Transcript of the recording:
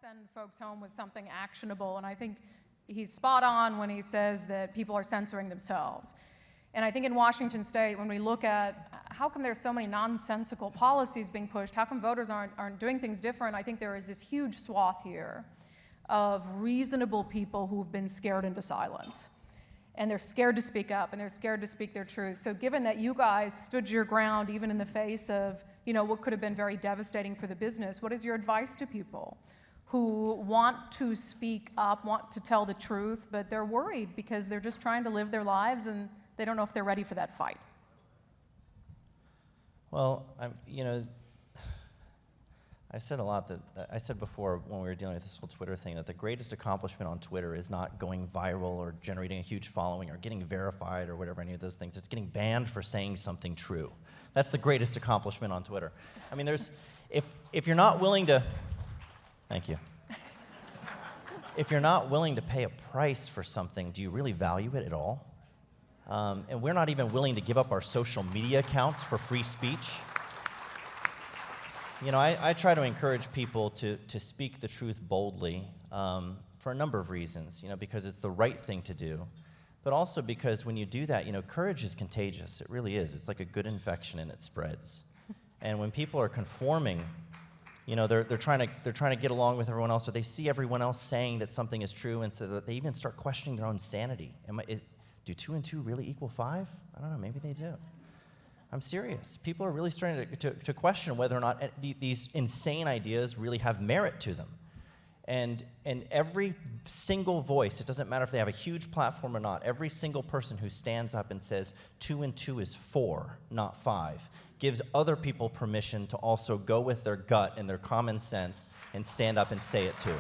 send folks home with something actionable, and I think he's spot on when he says that people are censoring themselves. And I think in Washington State, when we look at how come there's so many nonsensical policies being pushed, how come voters aren't doing things different, I think there is this huge swath here of reasonable people who've been scared into silence. And they're scared to speak up, and they're scared to speak their truth. So given that you guys stood your ground even in the face of what could have been very devastating for the business, what is your advice to people who want to speak up, want to tell the truth, but they're worried because they're just trying to live their lives and they don't know if they're ready for that fight? Well, I said a lot I said before when we were dealing with this whole Twitter thing that the greatest accomplishment on Twitter is not going viral or generating a huge following or getting verified or whatever, any of those things. It's getting banned for saying something true. That's the greatest accomplishment on Twitter. I mean, if you're not willing to, thank you. If you're not willing to pay a price for something, do you really value it at all? And we're not even willing to give up our social media accounts for free speech. I try to encourage people to speak the truth boldly for a number of reasons, because it's the right thing to do, but also because when you do that, courage is contagious. It really is. It's like a good infection and it spreads. And when people are conforming, they're trying to get along with everyone else, or they see everyone else saying that something is true, and so that they even start questioning their own sanity. Do 2 and 2 really equal 5? I don't know, maybe they do. I'm serious. People are really starting to question whether or not these insane ideas really have merit to them. And every single voice, it doesn't matter if they have a huge platform or not, every single person who stands up and says 2 and 2 is 4, not 5, gives other people permission to also go with their gut and their common sense and stand up and say it too.